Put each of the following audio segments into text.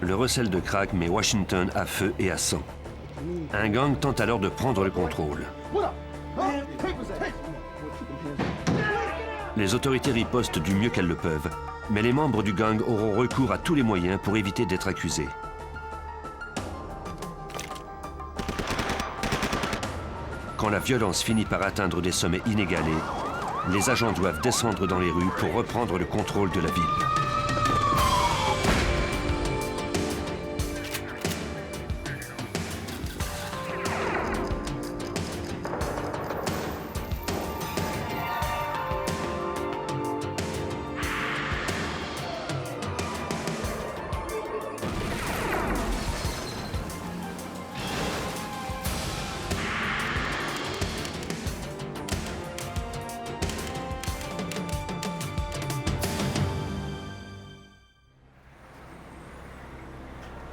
Le recel de crack met Washington à feu et à sang. Un gang tente alors de prendre le contrôle. Les autorités ripostent du mieux qu'elles le peuvent, mais les membres du gang auront recours à tous les moyens pour éviter d'être accusés. Quand la violence finit par atteindre des sommets inégalés, les agents doivent descendre dans les rues pour reprendre le contrôle de la ville.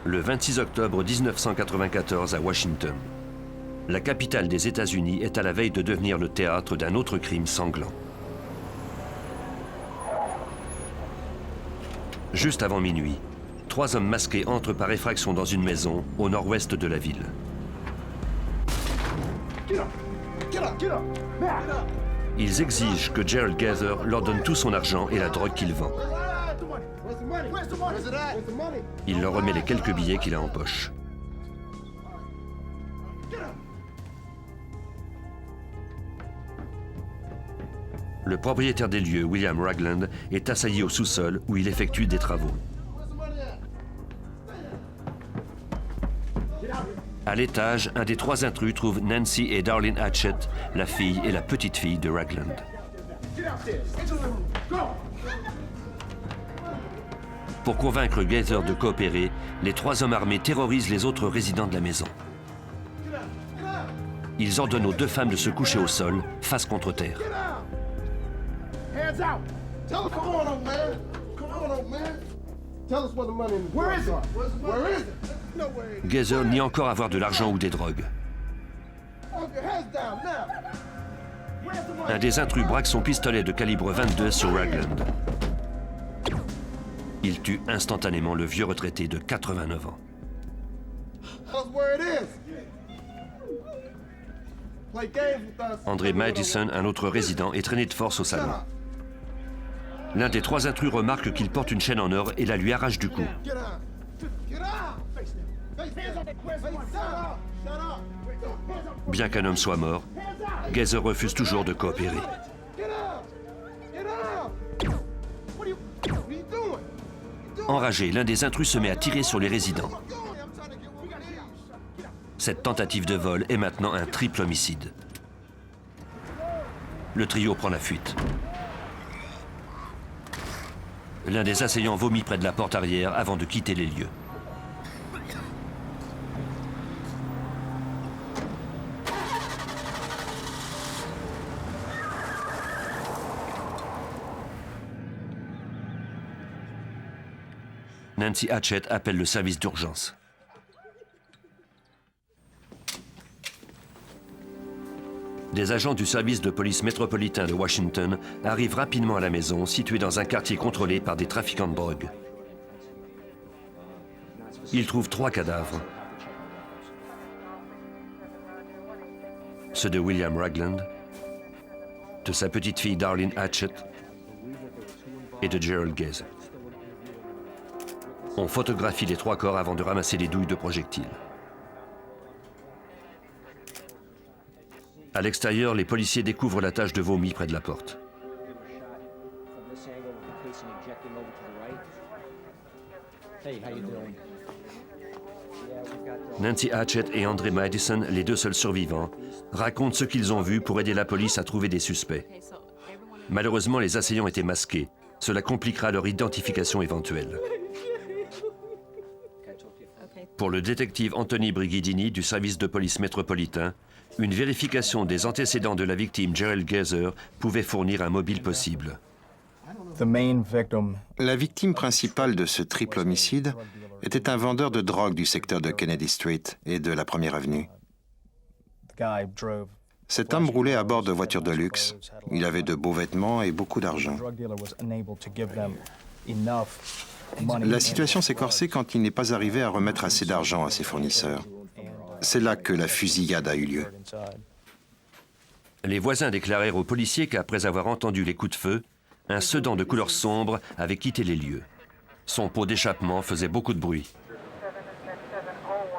Le 26 octobre 1994 à Washington. La capitale des États-Unis est à la veille de devenir le théâtre d'un autre crime sanglant. Juste avant minuit, 3 hommes masqués entrent par effraction dans une maison au nord-ouest de la ville. Ils exigent que Gerald Gaither leur donne tout son argent et la drogue qu'il vend. Il leur remet les quelques billets qu'il a en poche. Le propriétaire des lieux, William Ragland, est assailli au sous-sol où il effectue des travaux. À l'étage, un des 3 intrus trouve Nancy et Darlene Hatchett, la fille et la petite-fille de Ragland. Pour convaincre Gaither de coopérer, les 3 hommes armés terrorisent les autres résidents de la maison. Ils ordonnent aux 2 femmes de se coucher au sol, face contre terre. Gaither nie encore avoir de l'argent ou des drogues. Un des intrus braque son pistolet de calibre 22 sur Ragland. Il tue instantanément le vieux retraité de 89 ans. André Madison, un autre résident, est traîné de force au salon. L'un des 3 intrus remarque qu'il porte une chaîne en or et la lui arrache du cou. Bien qu'un homme soit mort, Gaither refuse toujours de coopérer. Enragé, l'un des intrus se met à tirer sur les résidents. Cette tentative de vol est maintenant un triple homicide. Le trio prend la fuite. L'un des assaillants vomit près de la porte arrière avant de quitter les lieux. Nancy Hatchett appelle le service d'urgence. Des agents du service de police métropolitain de Washington arrivent rapidement à la maison, située dans un quartier contrôlé par des trafiquants de drogue. Ils trouvent 3 cadavres. Ceux de William Ragland, de sa petite-fille Darlene Hatchett et de Gerald Gaither. On photographie les 3 corps avant de ramasser les douilles de projectiles. À l'extérieur, les policiers découvrent la tache de vomi près de la porte. Nancy Hatchett et André Madison, les 2 seuls survivants, racontent ce qu'ils ont vu pour aider la police à trouver des suspects. Malheureusement, les assaillants étaient masqués. Cela compliquera leur identification éventuelle. Pour le détective Anthony Brigidini du service de police métropolitain, une vérification des antécédents de la victime Gerald Gaither pouvait fournir un mobile possible. La victime principale de ce triple homicide était un vendeur de drogue du secteur de Kennedy Street et de la Première Avenue. Cet homme roulait à bord de voitures de luxe. Il avait de beaux vêtements et beaucoup d'argent. La situation s'est corsée quand il n'est pas arrivé à remettre assez d'argent à ses fournisseurs. C'est là que la fusillade a eu lieu. Les voisins déclarèrent aux policiers qu'après avoir entendu les coups de feu, un sedan de couleur sombre avait quitté les lieux. Son pot d'échappement faisait beaucoup de bruit.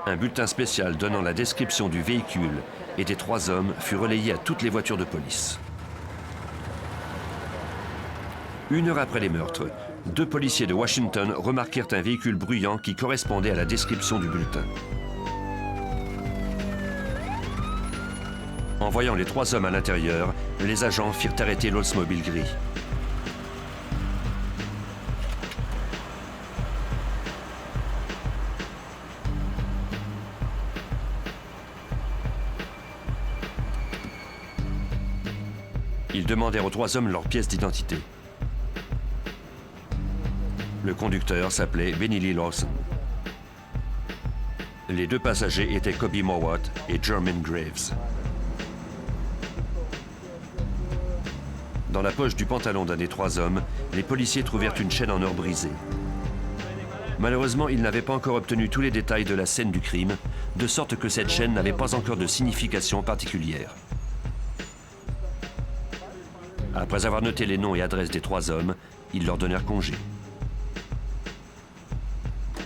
Un bulletin spécial donnant la description du véhicule et des 3 hommes fut relayé à toutes les voitures de police. 1 heure après les meurtres, 2 policiers de Washington remarquèrent un véhicule bruyant qui correspondait à la description du bulletin. En voyant les 3 hommes à l'intérieur, les agents firent arrêter l'Oldsmobile gris. Ils demandèrent aux 3 hommes leurs pièces d'identité. Le conducteur s'appelait Benny Lee Lawson. Les 2 passagers étaient Kobe Mowat et Jermaine Graves. Dans la poche du pantalon d'un des 3 hommes, les policiers trouvèrent une chaîne en or brisée. Malheureusement, ils n'avaient pas encore obtenu tous les détails de la scène du crime, de sorte que cette chaîne n'avait pas encore de signification particulière. Après avoir noté les noms et adresses des 3 hommes, ils leur donnèrent congé.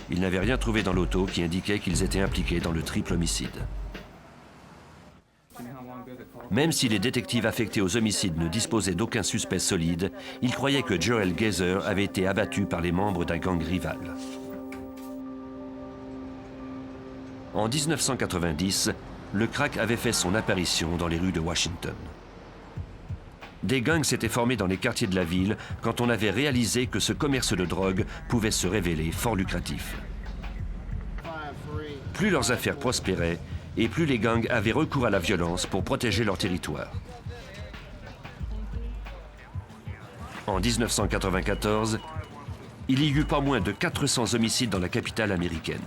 Ils n'avaient rien trouvé dans l'auto qui indiquait qu'ils étaient impliqués dans le triple homicide. Même si les détectives affectés aux homicides ne disposaient d'aucun suspect solide, ils croyaient que Joel Gazer avait été abattu par les membres d'un gang rival. En 1990, le crack avait fait son apparition dans les rues de Washington. Des gangs s'étaient formés dans les quartiers de la ville quand on avait réalisé que ce commerce de drogue pouvait se révéler fort lucratif. Plus leurs affaires prospéraient, et plus les gangs avaient recours à la violence pour protéger leur territoire. En 1994, il y eut pas moins de 400 homicides dans la capitale américaine.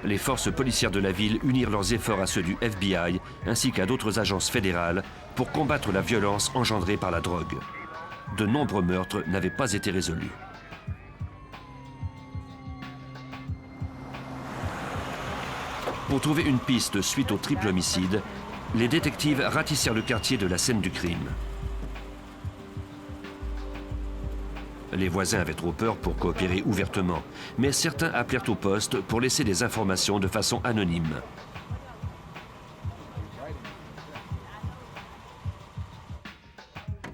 Les forces policières de la ville unirent leurs efforts à ceux du FBI ainsi qu'à d'autres agences fédérales pour combattre la violence engendrée par la drogue. De nombreux meurtres n'avaient pas été résolus. Pour trouver une piste suite au triple homicide, les détectives ratissèrent le quartier de la scène du crime. Les voisins avaient trop peur pour coopérer ouvertement, mais certains appelèrent au poste pour laisser des informations de façon anonyme.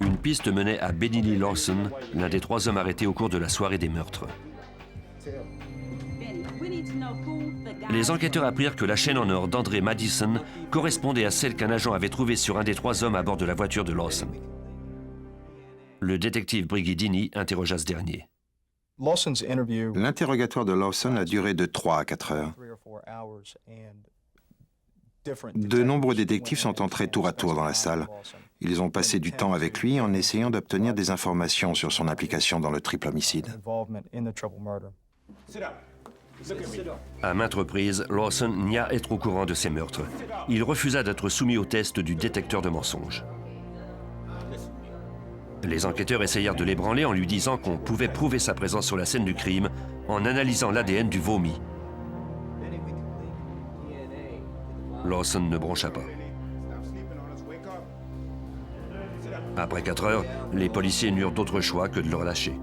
Une piste menait à Benny Lee Lawson, l'un des 3 hommes arrêtés au cours de la soirée des meurtres. Les enquêteurs apprirent que la chaîne en or d'André Madison correspondait à celle qu'un agent avait trouvée sur un des 3 hommes à bord de la voiture de Lawson. Le détective Brighidini interrogea ce dernier. L'interrogatoire de Lawson a duré de 3 à 4 heures. De nombreux détectives sont entrés tour à tour dans la salle. Ils ont passé du temps avec lui en essayant d'obtenir des informations sur son implication dans le triple homicide. À maintes reprises, Lawson nia être au courant de ces meurtres. Il refusa d'être soumis au test du détecteur de mensonges. Les enquêteurs essayèrent de l'ébranler en lui disant qu'on pouvait prouver sa présence sur la scène du crime en analysant l'ADN du vomi. Lawson ne broncha pas. Après 4 heures, les policiers n'eurent d'autre choix que de le relâcher.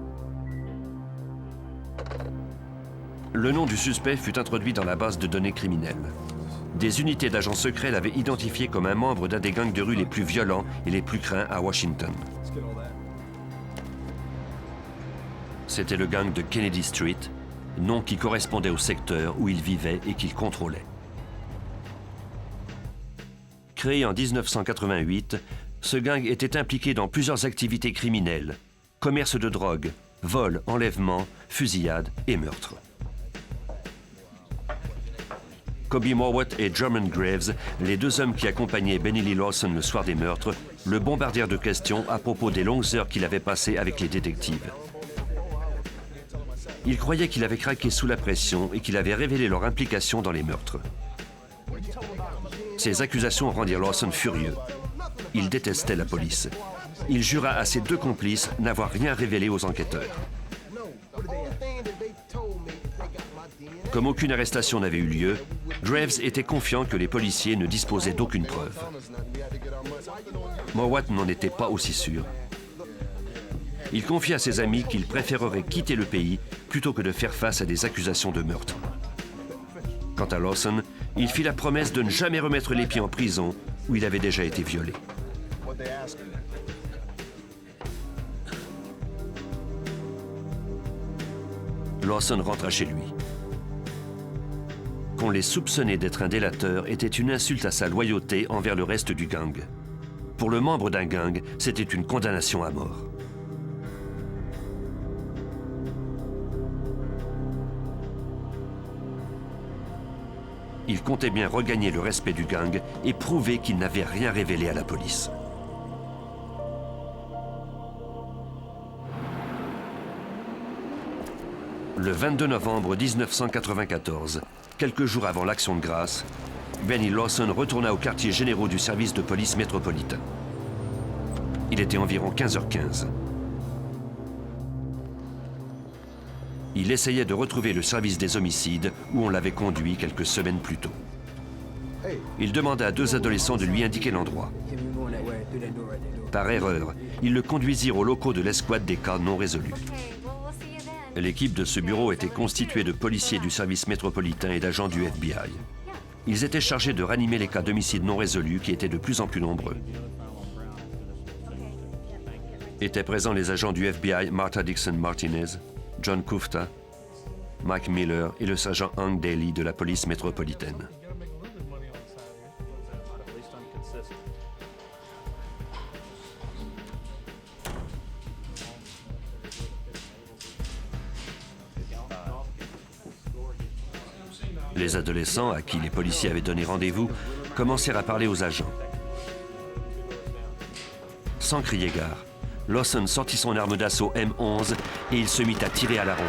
Le nom du suspect fut introduit dans la base de données criminelles. Des unités d'agents secrets l'avaient identifié comme un membre d'un des gangs de rue les plus violents et les plus craints à Washington. C'était le gang de Kennedy Street, nom qui correspondait au secteur où il vivait et qu'il contrôlait. Créé en 1988, ce gang était impliqué dans plusieurs activités criminelles, commerce de drogue, vol, enlèvement, fusillade et meurtre. Kobe Mowat et Jermaine Graves, les 2 hommes qui accompagnaient Benny Lee Lawson le soir des meurtres, le bombardèrent de questions à propos des longues heures qu'il avait passées avec les détectives. Ils croyaient qu'il avait craqué sous la pression et qu'il avait révélé leur implication dans les meurtres. Ces accusations rendirent Lawson furieux. Il détestait la police. Il jura à ses 2 complices n'avoir rien révélé aux enquêteurs. Comme aucune arrestation n'avait eu lieu, Graves était confiant que les policiers ne disposaient d'aucune preuve. Mowat n'en était pas aussi sûr. Il confie à ses amis qu'il préférerait quitter le pays plutôt que de faire face à des accusations de meurtre. Quant à Lawson, il fit la promesse de ne jamais remettre les pieds en prison où il avait déjà été violé. Lawson rentra chez lui. Qu'on les soupçonnait d'être un délateur était une insulte à sa loyauté envers le reste du gang. Pour le membre d'un gang, c'était une condamnation à mort. Il comptait bien regagner le respect du gang et prouver qu'il n'avait rien révélé à la police. Le 22 novembre 1994, quelques jours avant l'Action de grâce, Benny Lawson retourna au quartier général du service de police métropolitain. Il était environ 15h15. Il essayait de retrouver le service des homicides où on l'avait conduit quelques semaines plus tôt. Il demanda à deux adolescents de lui indiquer l'endroit. Par erreur, ils le conduisirent aux locaux de l'escouade des cas non résolus. L'équipe de ce bureau était constituée de policiers du service métropolitain et d'agents du FBI. Ils étaient chargés de ranimer les cas d'homicides non résolus qui étaient de plus en plus nombreux. Étaient présents les agents du FBI Martha Dixon Martinez, John Kufta, Mike Miller et le sergent Hank Daly de la police métropolitaine. Les adolescents, à qui les policiers avaient donné rendez-vous, commencèrent à parler aux agents. Sans crier gare, Lawson sortit son arme d'assaut M11 et il se mit à tirer à la ronde.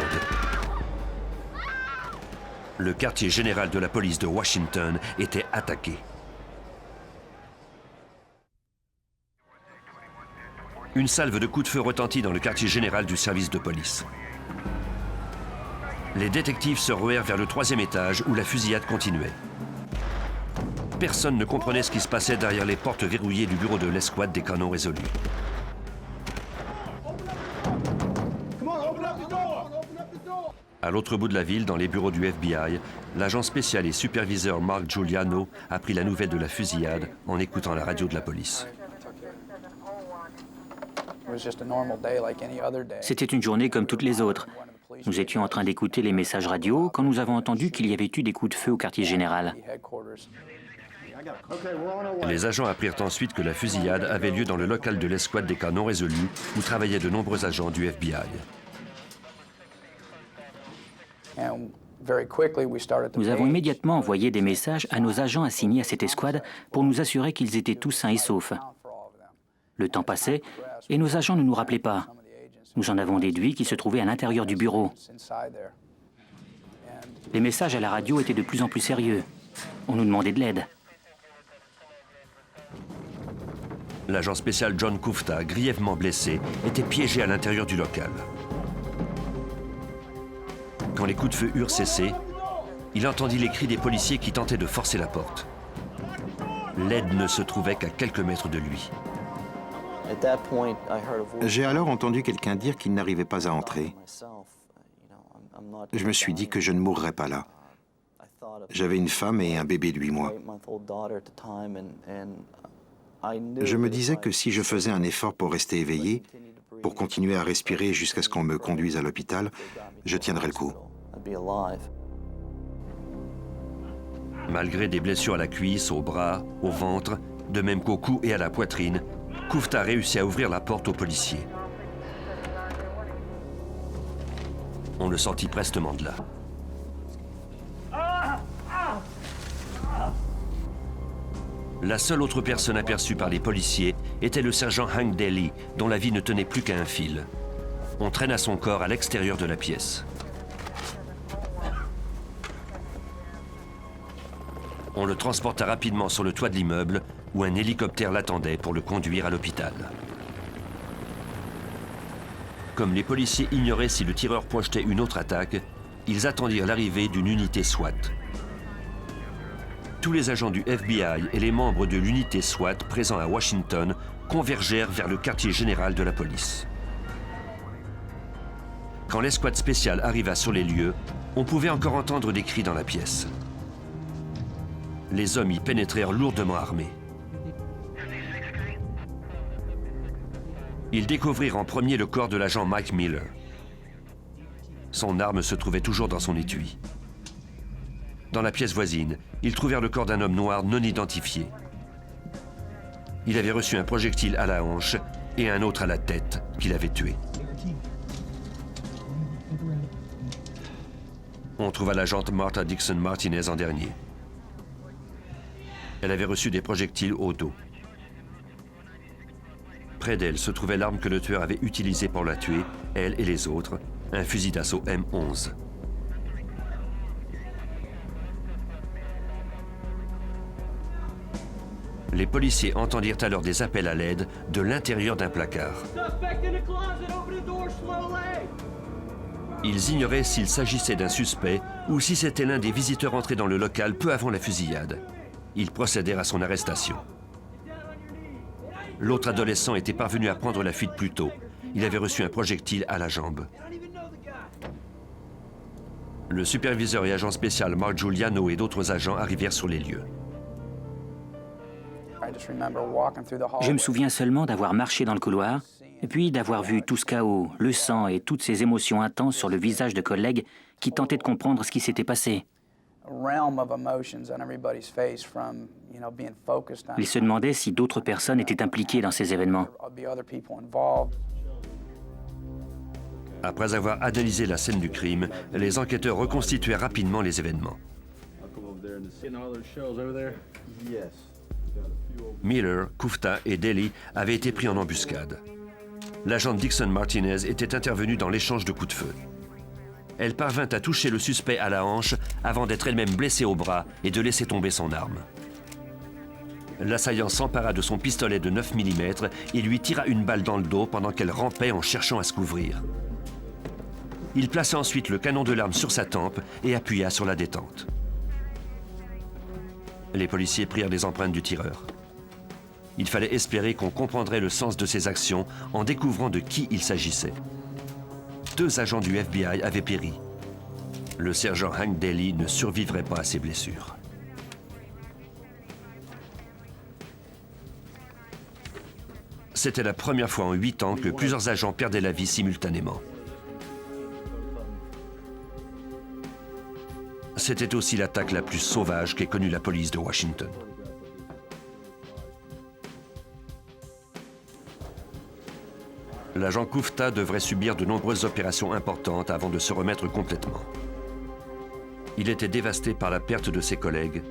Le quartier général de la police de Washington était attaqué. Une salve de coups de feu retentit dans le quartier général du service de police. Les détectives se ruèrent vers le 3e étage où la fusillade continuait. Personne ne comprenait ce qui se passait derrière les portes verrouillées du bureau de l'escouade des canons résolus. À l'autre bout de la ville, dans les bureaux du FBI, l'agent spécial et superviseur Mark Giuliano apprit la nouvelle de la fusillade en écoutant la radio de la police. C'était une journée comme toutes les autres. Nous étions en train d'écouter les messages radio quand nous avons entendu qu'il y avait eu des coups de feu au quartier général. Les agents apprirent ensuite que la fusillade avait lieu dans le local de l'escouade des cas non résolus où travaillaient de nombreux agents du FBI. Nous avons immédiatement envoyé des messages à nos agents assignés à cette escouade pour nous assurer qu'ils étaient tous sains et saufs. Le temps passait et nos agents ne nous rappelaient pas. Nous en avons déduit qu'ils se trouvaient à l'intérieur du bureau. Les messages à la radio étaient de plus en plus sérieux. On nous demandait de l'aide. L'agent spécial John Kufta, grièvement blessé, était piégé à l'intérieur du local. Quand les coups de feu eurent cessé, il entendit les cris des policiers qui tentaient de forcer la porte. L'aide ne se trouvait qu'à quelques mètres de lui. J'ai alors entendu quelqu'un dire qu'il n'arrivait pas à entrer. Je me suis dit que je ne mourrais pas là. J'avais une femme et un bébé de 8 mois. Je me disais que si je faisais un effort pour rester éveillé, pour continuer à respirer jusqu'à ce qu'on me conduise à l'hôpital, je tiendrais le coup. Malgré des blessures à la cuisse, au bras, au ventre, de même qu'au cou et à la poitrine, Kufta a réussi à ouvrir la porte aux policiers. On le sortit prestement de là. La seule autre personne aperçue par les policiers était le sergent Hank Daly, dont la vie ne tenait plus qu'à un fil. On traîna son corps à l'extérieur de la pièce. On le transporta rapidement sur le toit de l'immeuble où un hélicoptère l'attendait pour le conduire à l'hôpital. Comme les policiers ignoraient si le tireur projetait une autre attaque, ils attendirent l'arrivée d'une unité SWAT. Tous les agents du FBI et les membres de l'unité SWAT présents à Washington convergèrent vers le quartier général de la police. Quand l'escouade spéciale arriva sur les lieux, on pouvait encore entendre des cris dans la pièce. Les hommes y pénétrèrent lourdement armés. Ils découvrirent en premier le corps de l'agent Mike Miller. Son arme se trouvait toujours dans son étui. Dans la pièce voisine, ils trouvèrent le corps d'un homme noir non identifié. Il avait reçu un projectile à la hanche et un autre à la tête qu'il avait tué. On trouva l'agente Martha Dixon Martinez en dernier. Elle avait reçu des projectiles au dos. Près d'elle se trouvait l'arme que le tueur avait utilisée pour la tuer, elle et les autres, un fusil d'assaut M11. Les policiers entendirent alors des appels à l'aide de l'intérieur d'un placard. Ils ignoraient s'il s'agissait d'un suspect ou si c'était l'un des visiteurs entrés dans le local peu avant la fusillade. Ils procédèrent à son arrestation. L'autre adolescent était parvenu à prendre la fuite plus tôt. Il avait reçu un projectile à la jambe. Le superviseur et agent spécial Mark Giuliano et d'autres agents arrivèrent sur les lieux. Je me souviens seulement d'avoir marché dans le couloir, et puis d'avoir vu tout ce chaos, le sang et toutes ces émotions intenses sur le visage de collègues qui tentaient de comprendre ce qui s'était passé. Ils se demandaient si d'autres personnes étaient impliquées dans ces événements. Après avoir analysé la scène du crime, les enquêteurs reconstituaient rapidement les événements. Miller, Kufta et Daly avaient été pris en embuscade. L'agent Dixon Martinez était intervenue dans l'échange de coups de feu. Elle parvint à toucher le suspect à la hanche avant d'être elle-même blessée au bras et de laisser tomber son arme. L'assaillant s'empara de son pistolet de 9 mm et lui tira une balle dans le dos pendant qu'elle rampait en cherchant à se couvrir. Il plaça ensuite le canon de l'arme sur sa tempe et appuya sur la détente. Les policiers prirent les empreintes du tireur. Il fallait espérer qu'on comprendrait le sens de ses actions en découvrant de qui il s'agissait. 2 agents du FBI avaient péri. Le sergent Hank Daly ne survivrait pas à ses blessures. C'était la première fois en 8 ans que plusieurs agents perdaient la vie simultanément. C'était aussi l'attaque la plus sauvage qu'ait connue la police de Washington. L'agent Kufta devrait subir de nombreuses opérations importantes avant de se remettre complètement. Il était dévasté par la perte de ses collègues,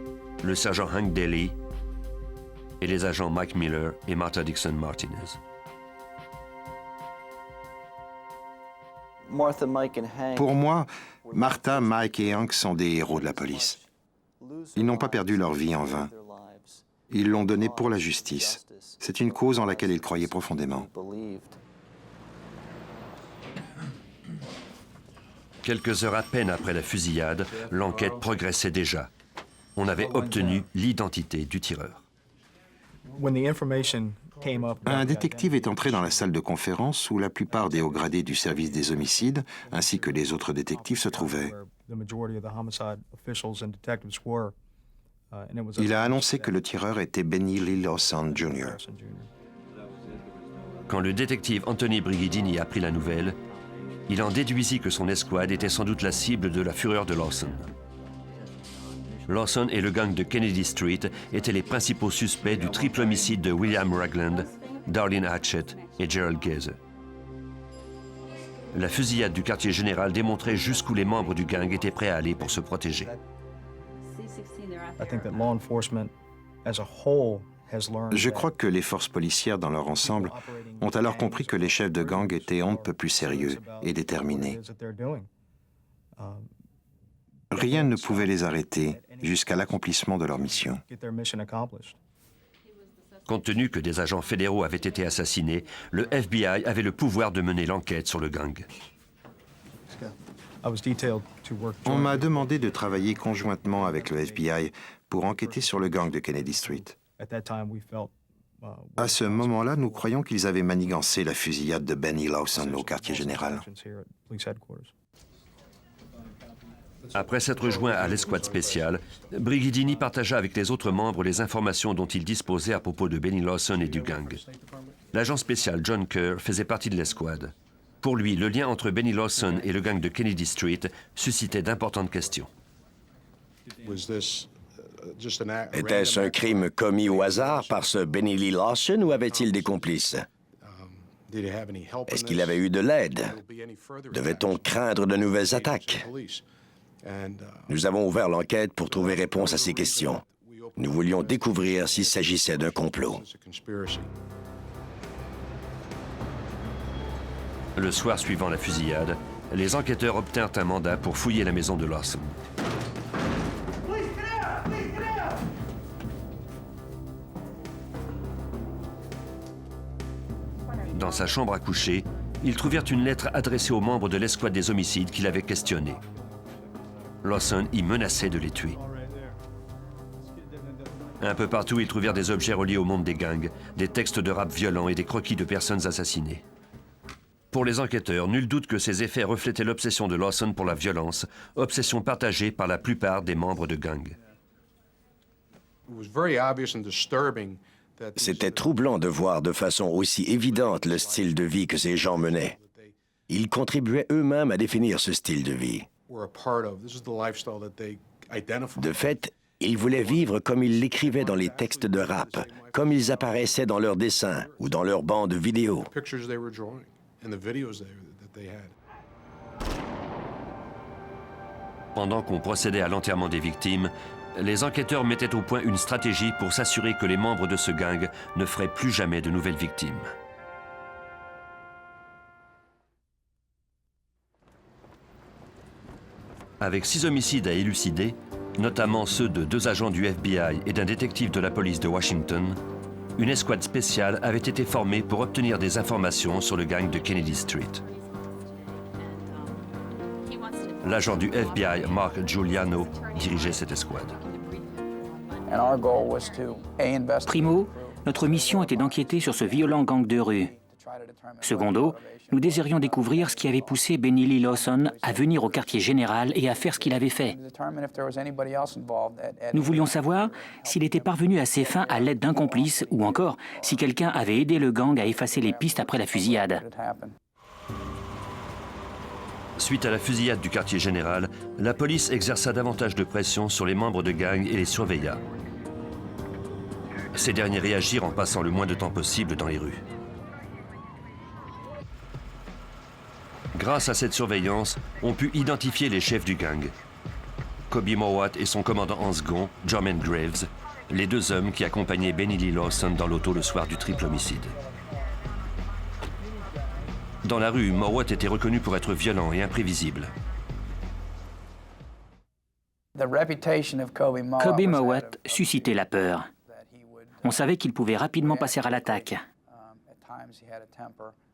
le sergent Hank Daly et les agents Mike Miller et Martha Dixon Martinez. Pour moi, Martha, Mike et Hank sont des héros de la police. Ils n'ont pas perdu leur vie en vain. Ils l'ont donnée pour la justice. C'est une cause en laquelle ils croyaient profondément. Quelques heures à peine après la fusillade, l'enquête progressait déjà. On avait obtenu l'identité du tireur. Un détective est entré dans la salle de conférence où la plupart des hauts gradés du service des homicides, ainsi que les autres détectives, se trouvaient. Il a annoncé que le tireur était Benny Lee Lawson Jr. Quand le détective Anthony Brigidini apprit la nouvelle, il en déduisit que son escouade était sans doute la cible de la fureur de Lawson. Lawson et le gang de Kennedy Street étaient les principaux suspects du triple homicide de William Ragland, Darlene Hatchett et Gerald Gazer. La fusillade du quartier général démontrait jusqu'où les membres du gang étaient prêts à aller pour se protéger. Je crois que les forces policières dans leur ensemble ont alors compris que les chefs de gang étaient on ne peut plus sérieux et déterminés. Rien ne pouvait les arrêter jusqu'à l'accomplissement de leur mission. Compte tenu que des agents fédéraux avaient été assassinés, le FBI avait le pouvoir de mener l'enquête sur le gang. On m'a demandé de travailler conjointement avec le FBI pour enquêter sur le gang de Kennedy Street. À ce moment-là, nous croyons qu'ils avaient manigancé la fusillade de Benny Lawson au quartier général. Après s'être joint à l'escouade spéciale, Brigidini partagea avec les autres membres les informations dont il disposait à propos de Benny Lawson et du gang. L'agent spécial John Kerr faisait partie de l'escouade. Pour lui, le lien entre Benny Lawson et le gang de Kennedy Street suscitait d'importantes questions. Était-ce un crime commis au hasard par ce Benny Lee Lawson ou avait-il des complices? Est-ce qu'il avait eu de l'aide? Devait-on craindre de nouvelles attaques? Nous avons ouvert l'enquête pour trouver réponse à ces questions. Nous voulions découvrir s'il s'agissait d'un complot. Le soir suivant la fusillade, les enquêteurs obtinrent un mandat pour fouiller la maison de Lawson. Dans sa chambre à coucher, ils trouvèrent une lettre adressée aux membres de l'escouade des homicides qui l'avaient questionné. Lawson y menaçait de les tuer. Un peu partout, ils trouvèrent des objets reliés au monde des gangs, des textes de rap violents et des croquis de personnes assassinées. Pour les enquêteurs, nul doute que ces effets reflétaient l'obsession de Lawson pour la violence, obsession partagée par la plupart des membres de gangs. C'était troublant de voir de façon aussi évidente le style de vie que ces gens menaient. Ils contribuaient eux-mêmes à définir ce style de vie. De fait, ils voulaient vivre comme ils l'écrivaient dans les textes de rap, comme ils apparaissaient dans leurs dessins ou dans leurs bandes vidéo. Pendant qu'on procédait à l'enterrement des victimes, les enquêteurs mettaient au point une stratégie pour s'assurer que les membres de ce gang ne feraient plus jamais de nouvelles victimes. Avec 6 homicides à élucider, notamment ceux de 2 agents du FBI et d'un détective de la police de Washington, une escouade spéciale avait été formée pour obtenir des informations sur le gang de Kennedy Street. L'agent du FBI, Mark Giuliano, dirigeait cette escouade. Primo, notre mission était d'enquêter sur ce violent gang de rue. Secondo, nous désirions découvrir ce qui avait poussé Benny Lee Lawson à venir au quartier général et à faire ce qu'il avait fait. Nous voulions savoir s'il était parvenu à ses fins à l'aide d'un complice ou encore si quelqu'un avait aidé le gang à effacer les pistes après la fusillade. Suite à la fusillade du quartier général, la police exerça davantage de pression sur les membres de gang et les surveilla. Ces derniers réagirent en passant le moins de temps possible dans les rues. Grâce à cette surveillance, on put identifier les chefs du gang. Kobe Mowat et son commandant en second, Jermaine Graves, les 2 hommes qui accompagnaient Benny Lee Lawson dans l'auto le soir du triple homicide. Dans la rue, Mowat était reconnu pour être violent et imprévisible. Kobe Mowat suscitait la peur. On savait qu'il pouvait rapidement passer à l'attaque.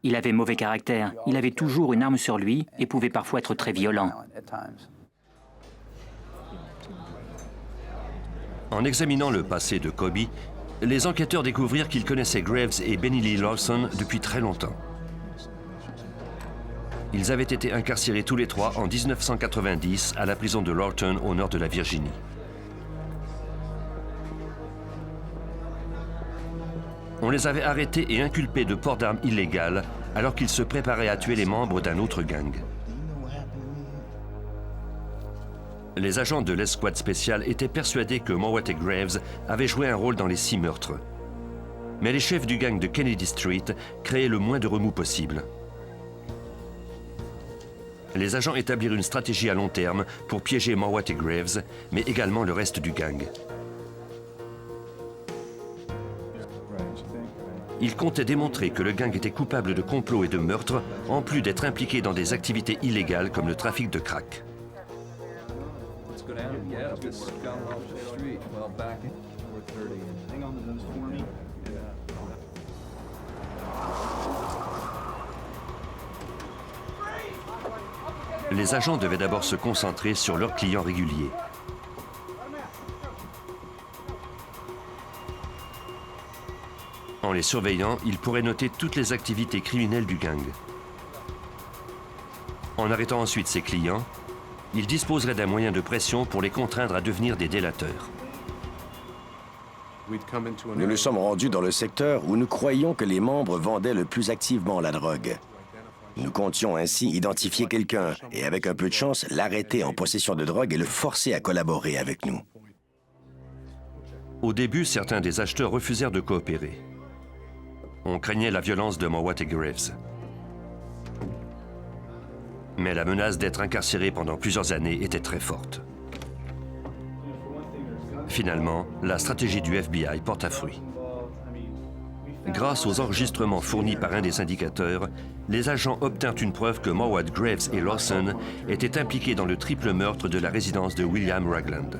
Il avait mauvais caractère, il avait toujours une arme sur lui et pouvait parfois être très violent. En examinant le passé de Kobe, les enquêteurs découvrirent qu'ils connaissaient Graves et Benny Lee Lawson depuis très longtemps. Ils avaient été incarcérés tous les 3 en 1990 à la prison de Lorton au nord de la Virginie. On les avait arrêtés et inculpés de port d'armes illégales alors qu'ils se préparaient à tuer les membres d'un autre gang. Les agents de l'escouade spéciale étaient persuadés que Mowat et Graves avaient joué un rôle dans les 6 meurtres. Mais les chefs du gang de Kennedy Street créaient le moins de remous possible. Les agents établirent une stratégie à long terme pour piéger Mowat et Graves, mais également le reste du gang. Ils comptaient démontrer que le gang était coupable de complots et de meurtres, en plus d'être impliqué dans des activités illégales comme le trafic de crack. Les agents devaient d'abord se concentrer sur leurs clients réguliers. En les surveillant, ils pourraient noter toutes les activités criminelles du gang. En arrêtant ensuite ses clients, ils disposeraient d'un moyen de pression pour les contraindre à devenir des délateurs. Nous nous sommes rendus dans le secteur où nous croyions que les membres vendaient le plus activement la drogue. Nous comptions ainsi identifier quelqu'un et, avec un peu de chance, l'arrêter en possession de drogue et le forcer à collaborer avec nous. Au début, certains des acheteurs refusèrent de coopérer. On craignait la violence de Mowat et Graves. Mais la menace d'être incarcéré pendant plusieurs années était très forte. Finalement, la stratégie du FBI porta fruit. Grâce aux enregistrements fournis par un des indicateurs, les agents obtinrent une preuve que Mowat, Graves et Lawson étaient impliqués dans le triple meurtre de la résidence de William Ragland.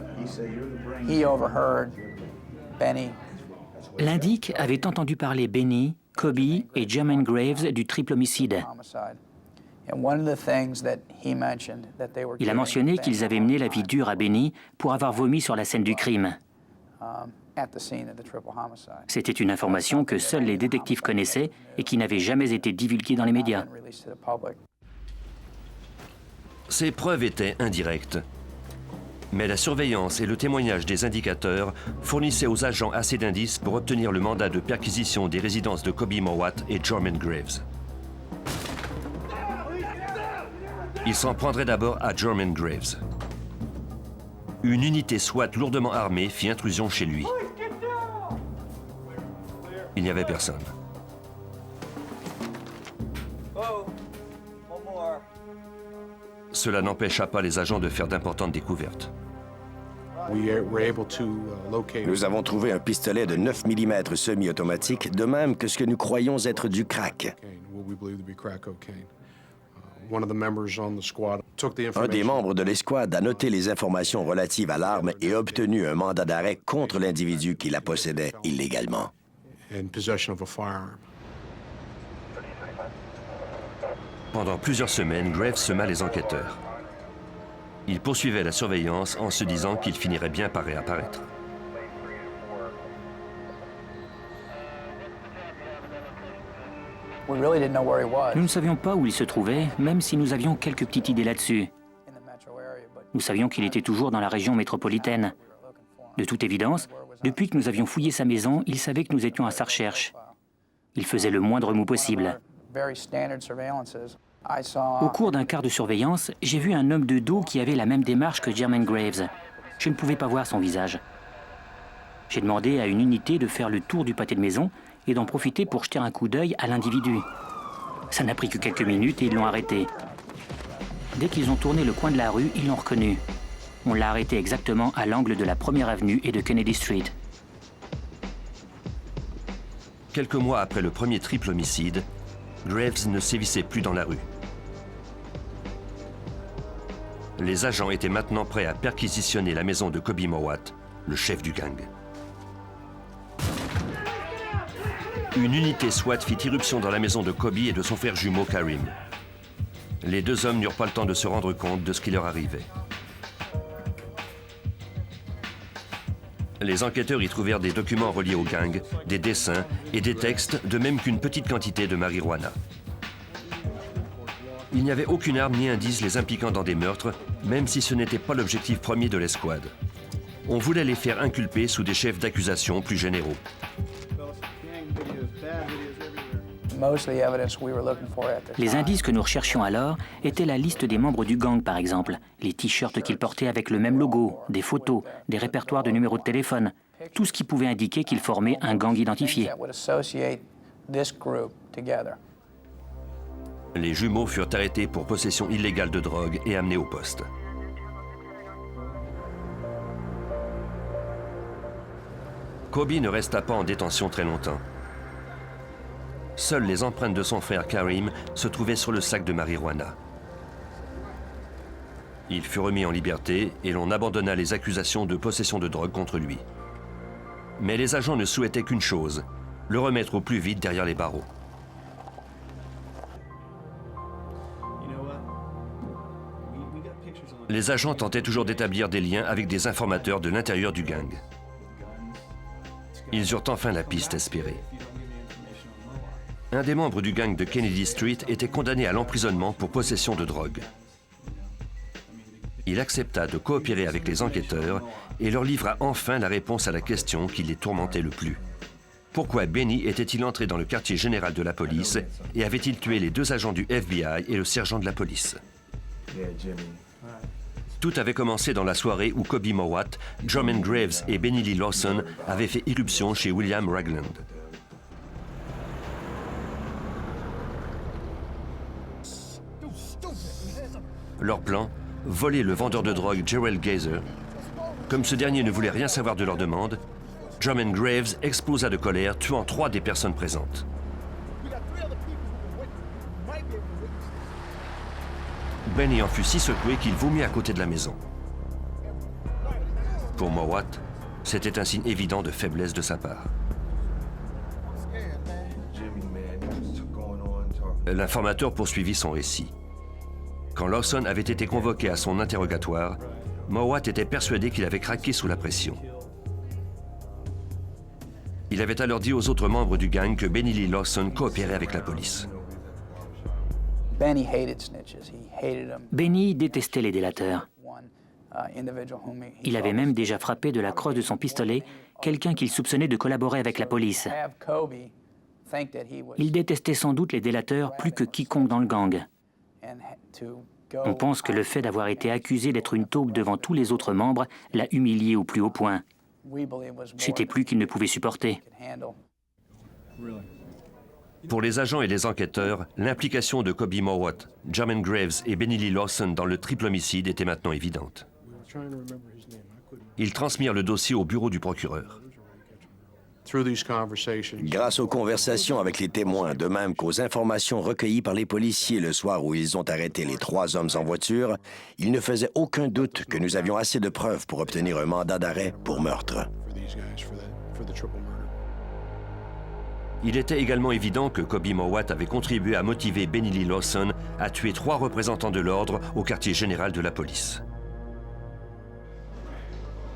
L'indic avait entendu parler Benny, Kobe et Jermaine Graves du triple homicide. Il a mentionné qu'ils avaient mené la vie dure à Benny pour avoir vomi sur la scène du crime. C'était une information que seuls les détectives connaissaient et qui n'avait jamais été divulguée dans les médias. Ces preuves étaient indirectes. Mais la surveillance et le témoignage des indicateurs fournissaient aux agents assez d'indices pour obtenir le mandat de perquisition des résidences de Kobe Mowat et Jermaine Graves. Ils s'en prendraient d'abord à Jermaine Graves. Une unité SWAT lourdement armée fit intrusion chez lui. Il n'y avait personne. Cela n'empêcha pas les agents de faire d'importantes découvertes. Nous avons trouvé un pistolet de 9 mm semi-automatique, de même que ce que nous croyons être du crack. Un des membres de l'escouade a noté les informations relatives à l'arme et obtenu un mandat d'arrêt contre l'individu qui la possédait illégalement. Pendant plusieurs semaines, Graves sema les enquêteurs. Il poursuivait la surveillance en se disant qu'il finirait bien par réapparaître. Nous ne savions pas où il se trouvait, même si nous avions quelques petites idées là-dessus. Nous savions qu'il était toujours dans la région métropolitaine. De toute évidence, depuis que nous avions fouillé sa maison, il savait que nous étions à sa recherche. Il faisait le moindre mot possible. Au cours d'un quart de surveillance, j'ai vu un homme de dos qui avait la même démarche que Jermaine Graves. Je ne pouvais pas voir son visage. J'ai demandé à une unité de faire le tour du pâté de maison et d'en profiter pour jeter un coup d'œil à l'individu. Ça n'a pris que quelques minutes et ils l'ont arrêté. Dès qu'ils ont tourné le coin de la rue, ils l'ont reconnu. On l'a arrêté exactement à l'angle de la 1er avenue et de Kennedy Street. Quelques mois après le premier triple homicide, Graves ne sévissait plus dans la rue. Les agents étaient maintenant prêts à perquisitionner la maison de Kobe Mowat, le chef du gang. Une unité SWAT fit irruption dans la maison de Kobe et de son frère jumeau Karim. Les deux hommes n'eurent pas le temps de se rendre compte de ce qui leur arrivait. Les enquêteurs y trouvèrent des documents reliés au gang, des dessins et des textes, de même qu'une petite quantité de marijuana. Il n'y avait aucune arme ni indice les impliquant dans des meurtres, même si ce n'était pas l'objectif premier de l'escouade. On voulait les faire inculper sous des chefs d'accusation plus généraux. Les indices que nous recherchions alors étaient la liste des membres du gang, par exemple, les t-shirts qu'ils portaient avec le même logo, des photos, des répertoires de numéros de téléphone, tout ce qui pouvait indiquer qu'ils formaient un gang identifié. Les jumeaux furent arrêtés pour possession illégale de drogue et amenés au poste. Kobe ne resta pas en détention très longtemps. Seules les empreintes de son frère Karim se trouvaient sur le sac de marijuana. Il fut remis en liberté et l'on abandonna les accusations de possession de drogue contre lui. Mais les agents ne souhaitaient qu'une chose, le remettre au plus vite derrière les barreaux. Les agents tentaient toujours d'établir des liens avec des informateurs de l'intérieur du gang. Ils eurent enfin la piste espérée. Un des membres du gang de Kennedy Street était condamné à l'emprisonnement pour possession de drogue. Il accepta de coopérer avec les enquêteurs et leur livra enfin la réponse à la question qui les tourmentait le plus. Pourquoi Benny était-il entré dans le quartier général de la police et avait-il tué les 2 agents du FBI et le sergent de la police? Tout avait commencé dans la soirée où Kobe Mowat, Jermaine Graves et Benny Lee Lawson avaient fait irruption chez William Ragland. Leur plan, voler le vendeur de drogue Gerald Gazer. Comme ce dernier ne voulait rien savoir de leur demande, Jermaine Graves explosa de colère, tuant 3 des personnes présentes. Benny en fut si secoué qu'il vomit à côté de la maison. Pour Mowat, c'était un signe évident de faiblesse de sa part. L'informateur poursuivit son récit. Quand Lawson avait été convoqué à son interrogatoire, Mowat était persuadé qu'il avait craqué sous la pression. Il avait alors dit aux autres membres du gang que Benny Lee Lawson coopérait avec la police. Benny détestait les délateurs. Il avait même déjà frappé de la crosse de son pistolet quelqu'un qu'il soupçonnait de collaborer avec la police. Il détestait sans doute les délateurs plus que quiconque dans le gang. On pense que le fait d'avoir été accusé d'être une taupe devant tous les autres membres l'a humilié au plus haut point. C'était plus qu'il ne pouvait supporter. Pour les agents et les enquêteurs, l'implication de Kobe Mowat, Jermaine Graves et Benny Lee Lawson dans le triple homicide était maintenant évidente. Ils transmirent le dossier au bureau du procureur. Grâce aux conversations avec les témoins, de même qu'aux informations recueillies par les policiers le soir où ils ont arrêté les 3 hommes en voiture, il ne faisait aucun doute que nous avions assez de preuves pour obtenir un mandat d'arrêt pour meurtre. Il était également évident que Kobe Mowat avait contribué à motiver Benny Lee Lawson à tuer 3 représentants de l'ordre au quartier général de la police.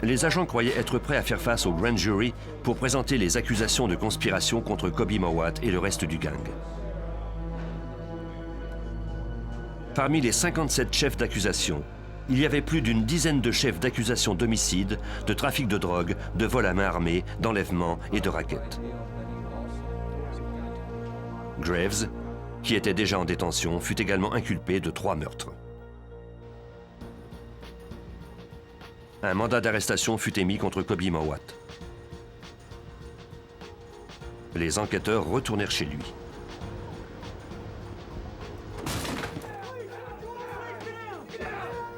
Les agents croyaient être prêts à faire face au grand jury pour présenter les accusations de conspiration contre Kobe Mowat et le reste du gang. Parmi les 57 chefs d'accusation, il y avait plus d'une dizaine de chefs d'accusation d'homicide, de trafic de drogue, de vol à main armée, d'enlèvement et de racket. Graves, qui était déjà en détention, fut également inculpé de 3 meurtres. Un mandat d'arrestation fut émis contre Kobe Mowat. Les enquêteurs retournèrent chez lui.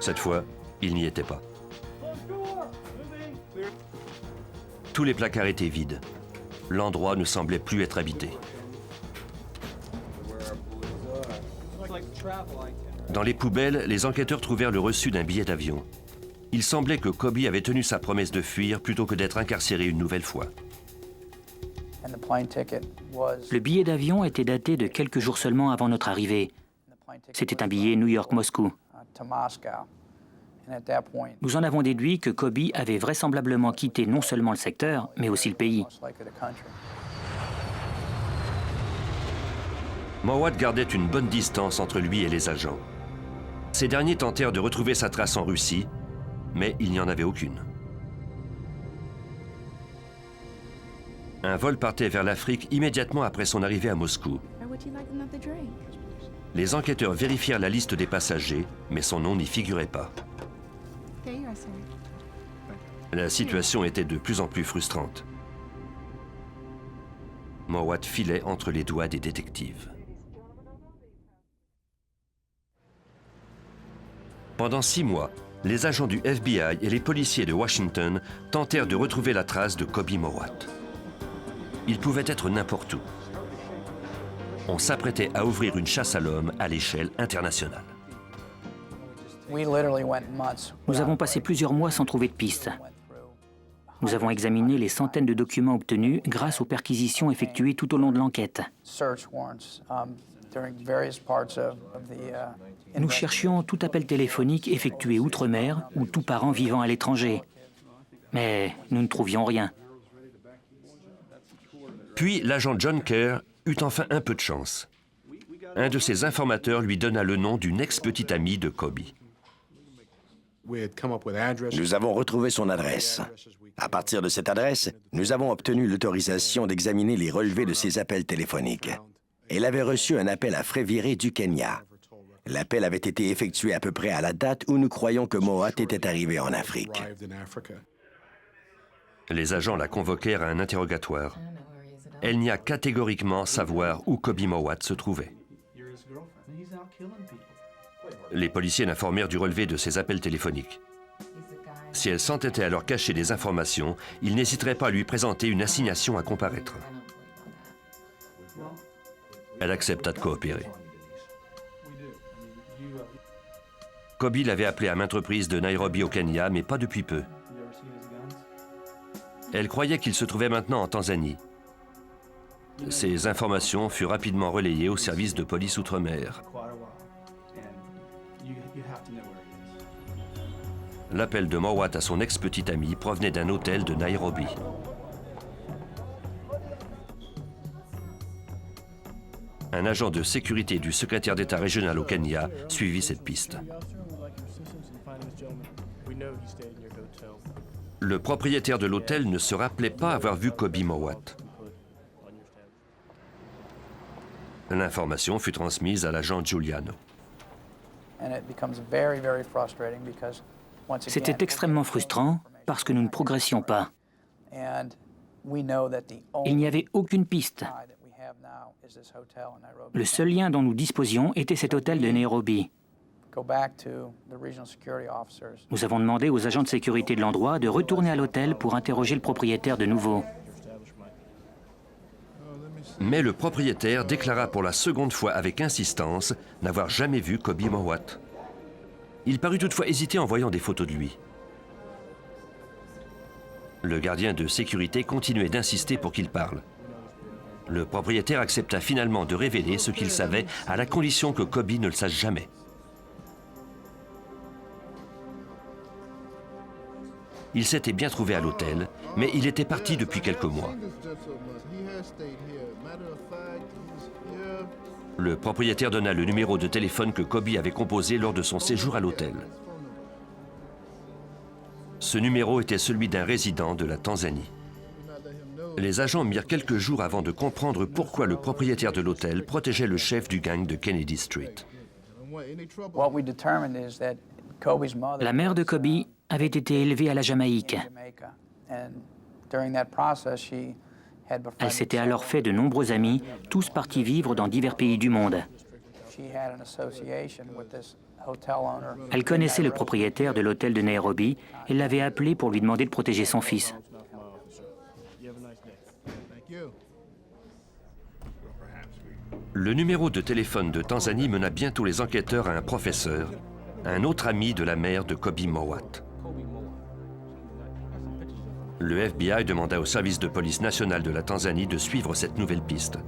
Cette fois, il n'y était pas. Tous les placards étaient vides. L'endroit ne semblait plus être habité. Dans les poubelles, les enquêteurs trouvèrent le reçu d'un billet d'avion. Il semblait que Kobe avait tenu sa promesse de fuir plutôt que d'être incarcéré une nouvelle fois. Le billet d'avion était daté de quelques jours seulement avant notre arrivée. C'était un billet New York-Moscou. Nous en avons déduit que Kobe avait vraisemblablement quitté non seulement le secteur, mais aussi le pays. Mowat gardait une bonne distance entre lui et les agents. Ces derniers tentèrent de retrouver sa trace en Russie, mais il n'y en avait aucune. Un vol partait vers l'Afrique immédiatement après son arrivée à Moscou. Les enquêteurs vérifièrent la liste des passagers, mais son nom n'y figurait pas. La situation était de plus en plus frustrante. Mowat filait entre les doigts des détectives. Pendant 6 mois, les agents du FBI et les policiers de Washington tentèrent de retrouver la trace de Kobe Mowat. Il pouvait être n'importe où. On s'apprêtait à ouvrir une chasse à l'homme à l'échelle internationale. Nous avons passé plusieurs mois sans trouver de piste. Nous avons examiné les centaines de documents obtenus grâce aux perquisitions effectuées tout au long de l'enquête. Nous cherchions tout appel téléphonique effectué outre-mer ou tout parent vivant à l'étranger. Mais nous ne trouvions rien. Puis l'agent John Kerr eut enfin un peu de chance. Un de ses informateurs lui donna le nom d'une ex-petite amie de Kobe. Nous avons retrouvé son adresse. À partir de cette adresse, nous avons obtenu l'autorisation d'examiner les relevés de ses appels téléphoniques. Elle avait reçu un appel à Fréviré du Kenya. L'appel avait été effectué à peu près à la date où nous croyons que Mowat était arrivé en Afrique. Les agents la convoquèrent à un interrogatoire. Elle nia catégoriquement savoir où Kobe Mowat se trouvait. Les policiers l'informèrent du relevé de ses appels téléphoniques. Si elle s'entêtait à leur cacher des informations, ils n'hésiteraient pas à lui présenter une assignation à comparaître. Elle accepta de coopérer. Kobe l'avait appelé à maintes reprises de Nairobi au Kenya, mais pas depuis peu. Elle croyait qu'il se trouvait maintenant en Tanzanie. Ces informations furent rapidement relayées au service de police outre-mer. L'appel de Mowat à son ex-petite amie provenait d'un hôtel de Nairobi. Un agent de sécurité du secrétaire d'État régional au Kenya suivit cette piste. Le propriétaire de l'hôtel ne se rappelait pas avoir vu Kobe Mowat. L'information fut transmise à l'agent Giuliano. C'était extrêmement frustrant parce que nous ne progressions pas. Il n'y avait aucune piste. Le seul lien dont nous disposions était cet hôtel de Nairobi. Nous avons demandé aux agents de sécurité de l'endroit de retourner à l'hôtel pour interroger le propriétaire de nouveau. Mais le propriétaire déclara pour la seconde fois avec insistance n'avoir jamais vu Kobe Mowat. Il parut toutefois hésiter en voyant des photos de lui. Le gardien de sécurité continuait d'insister pour qu'il parle. Le propriétaire accepta finalement de révéler ce qu'il savait à la condition que Kobe ne le sache jamais. Il s'était bien trouvé à l'hôtel, mais il était parti depuis quelques mois. Le propriétaire donna le numéro de téléphone que Kobe avait composé lors de son séjour à l'hôtel. Ce numéro était celui d'un résident de la Tanzanie. Les agents mirent quelques jours avant de comprendre pourquoi le propriétaire de l'hôtel protégeait le chef du gang de Kennedy Street. La mère de Kobe avait été élevée à la Jamaïque. Elle s'était alors fait de nombreux amis, tous partis vivre dans divers pays du monde. Elle connaissait le propriétaire de l'hôtel de Nairobi et l'avait appelé pour lui demander de protéger son fils. Le numéro de téléphone de Tanzanie mena bientôt les enquêteurs à un professeur, un autre ami de la mère de Kobe Mowat. Le FBI demanda au service de police nationale de la Tanzanie de suivre cette nouvelle piste.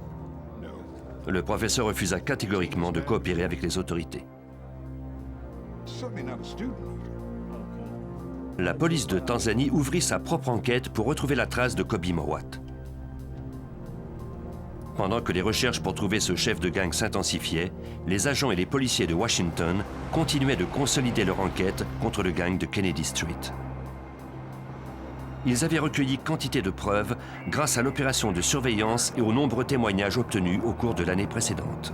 Le professeur refusa catégoriquement de coopérer avec les autorités. La police de Tanzanie ouvrit sa propre enquête pour retrouver la trace de Kobe Mowat. Pendant que les recherches pour trouver ce chef de gang s'intensifiaient, les agents et les policiers de Washington continuaient de consolider leur enquête contre le gang de Kennedy Street. Ils avaient recueilli quantité de preuves grâce à l'opération de surveillance et aux nombreux témoignages obtenus au cours de l'année précédente.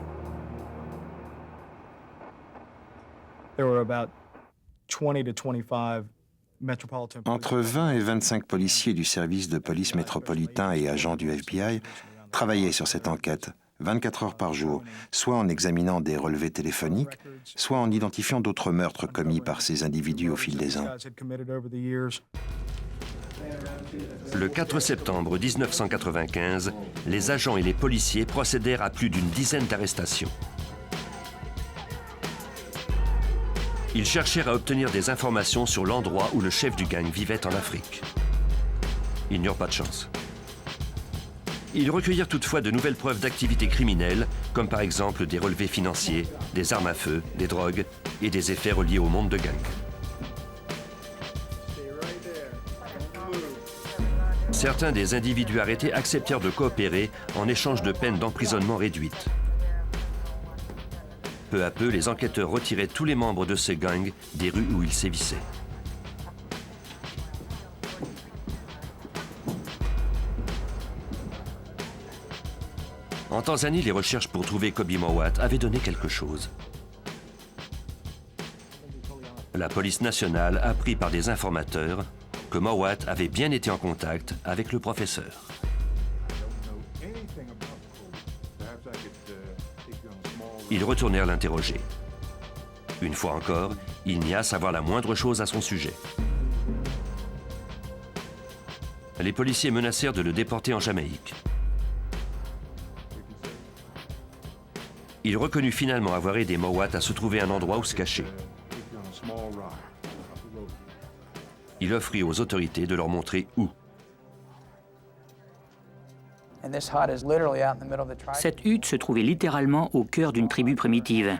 Entre 20 et 25 policiers du service de police métropolitain et agents du FBI travaillaient sur cette enquête, 24 heures par jour, soit en examinant des relevés téléphoniques, soit en identifiant d'autres meurtres commis par ces individus au fil des ans. Le 4 septembre 1995, les agents et les policiers procédèrent à plus d'une dizaine d'arrestations. Ils cherchèrent à obtenir des informations sur l'endroit où le chef du gang vivait en Afrique. Ils n'eurent pas de chance. Ils recueillirent toutefois de nouvelles preuves d'activité criminelle, comme par exemple des relevés financiers, des armes à feu, des drogues et des effets reliés au monde de gang. Certains des individus arrêtés acceptèrent de coopérer en échange de peines d'emprisonnement réduites. Peu à peu, les enquêteurs retiraient tous les membres de ces gangs des rues où ils sévissaient. En Tanzanie, les recherches pour trouver Kobe Mowat avaient donné quelque chose. La police nationale apprit par des informateurs que Mowat avait bien été en contact avec le professeur. Ils retournèrent l'interroger. Une fois encore, il n'y a à savoir la moindre chose à son sujet. Les policiers menacèrent de le déporter en Jamaïque. Il reconnut finalement avoir aidé Mowat à se trouver un endroit où se cacher. Il offrit aux autorités de leur montrer où. Cette hutte se trouvait littéralement au cœur d'une tribu primitive.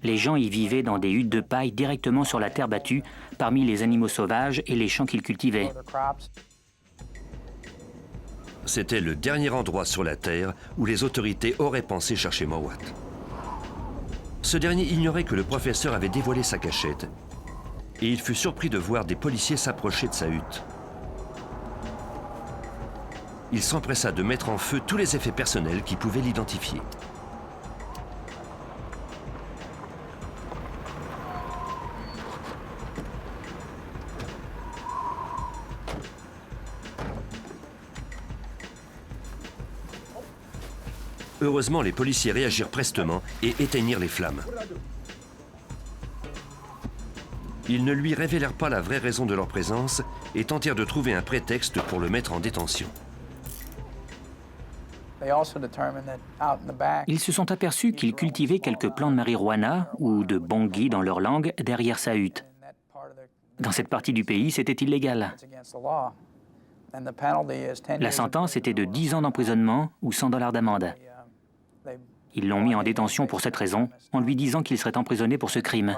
Les gens y vivaient dans des huttes de paille directement sur la terre battue, parmi les animaux sauvages et les champs qu'ils cultivaient. C'était le dernier endroit sur la Terre où les autorités auraient pensé chercher Mowat. Ce dernier ignorait que le professeur avait dévoilé sa cachette et il fut surpris de voir des policiers s'approcher de sa hutte. Il s'empressa de mettre en feu tous les effets personnels qui pouvaient l'identifier. Heureusement, les policiers réagirent prestement et éteignirent les flammes. Ils ne lui révélèrent pas la vraie raison de leur présence et tentèrent de trouver un prétexte pour le mettre en détention. Ils se sont aperçus qu'il cultivait quelques plants de marijuana ou de bangui dans leur langue derrière sa hutte. Dans cette partie du pays, c'était illégal. La sentence était de 10 ans d'emprisonnement ou 100 $ d'amende. Ils l'ont mis en détention pour cette raison, en lui disant qu'il serait emprisonné pour ce crime.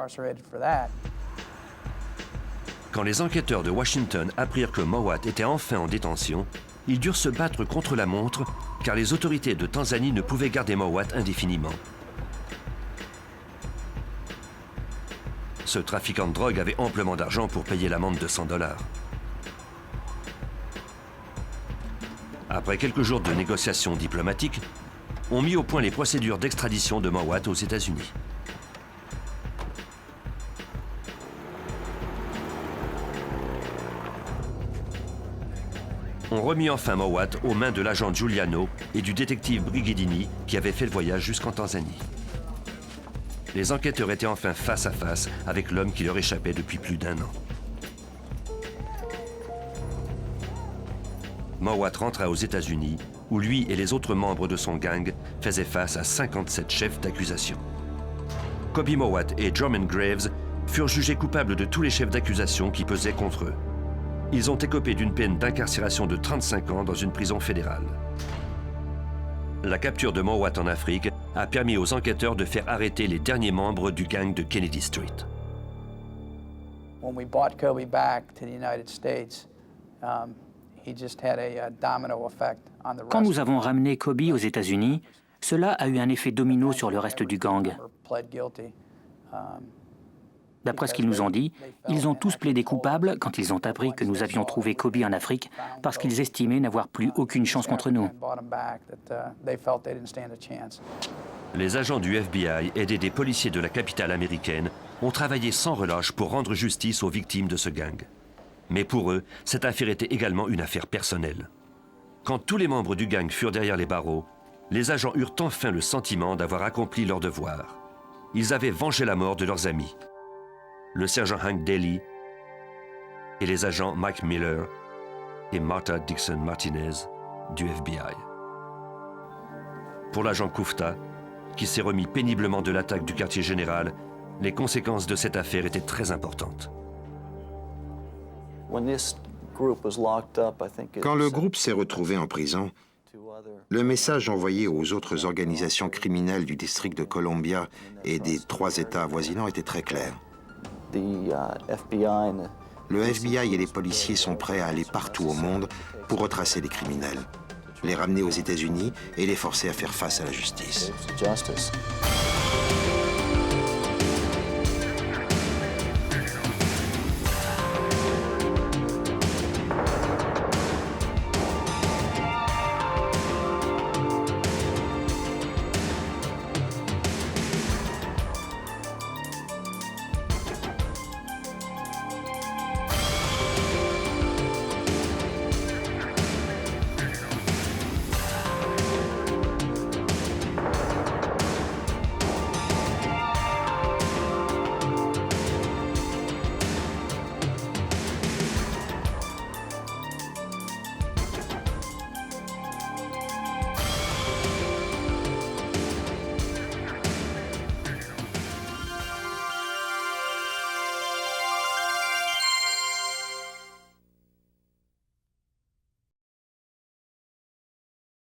Quand les enquêteurs de Washington apprirent que Mowat était enfin en détention, ils durent se battre contre la montre, car les autorités de Tanzanie ne pouvaient garder Mowat indéfiniment. Ce trafiquant de drogue avait amplement d'argent pour payer l'amende de 100 $. Après quelques jours de négociations diplomatiques, on mit au point les procédures d'extradition de Mowat aux États-Unis. On remit enfin Mowat aux mains de l'agent Giuliano et du détective Brighidini qui avait fait le voyage jusqu'en Tanzanie. Les enquêteurs étaient enfin face à face avec l'homme qui leur échappait depuis plus d'1 an. Mowat rentra aux États-Unis, où lui et les autres membres de son gang faisaient face à 57 chefs d'accusation. Kobe Mowat et Drummond Graves furent jugés coupables de tous les chefs d'accusation qui pesaient contre eux. Ils ont écopé d'une peine d'incarcération de 35 ans dans une prison fédérale. La capture de Mowat en Afrique a permis aux enquêteurs de faire arrêter les derniers membres du gang de Kennedy Street. When we brought Kobe back to the United States, he just had a domino effect on the rest. Quand nous avons ramené Kobe aux États-Unis, cela a eu un effet domino sur le reste du gang. D'après ce qu'ils nous ont dit, ils ont tous plaidé coupables quand ils ont appris que nous avions trouvé Kobe en Afrique parce qu'ils estimaient n'avoir plus aucune chance contre nous. Les agents du FBI, aidés des policiers de la capitale américaine, ont travaillé sans relâche pour rendre justice aux victimes de ce gang. Mais pour eux, cette affaire était également une affaire personnelle. Quand tous les membres du gang furent derrière les barreaux, les agents eurent enfin le sentiment d'avoir accompli leur devoir. Ils avaient vengé la mort de leurs amis. Le sergent Hank Daly et les agents Mike Miller et Martha Dixon Martinez du FBI. Pour l'agent Kufta, qui s'est remis péniblement de l'attaque du quartier général, les conséquences de cette affaire étaient très importantes. Quand le groupe s'est retrouvé en prison, Le message envoyé aux autres organisations criminelles du district de Columbia et des 3 États avoisinants était très clair. Le FBI et les policiers sont prêts à aller partout au monde pour retracer les criminels, les ramener aux États-Unis et les forcer à faire face à la justice.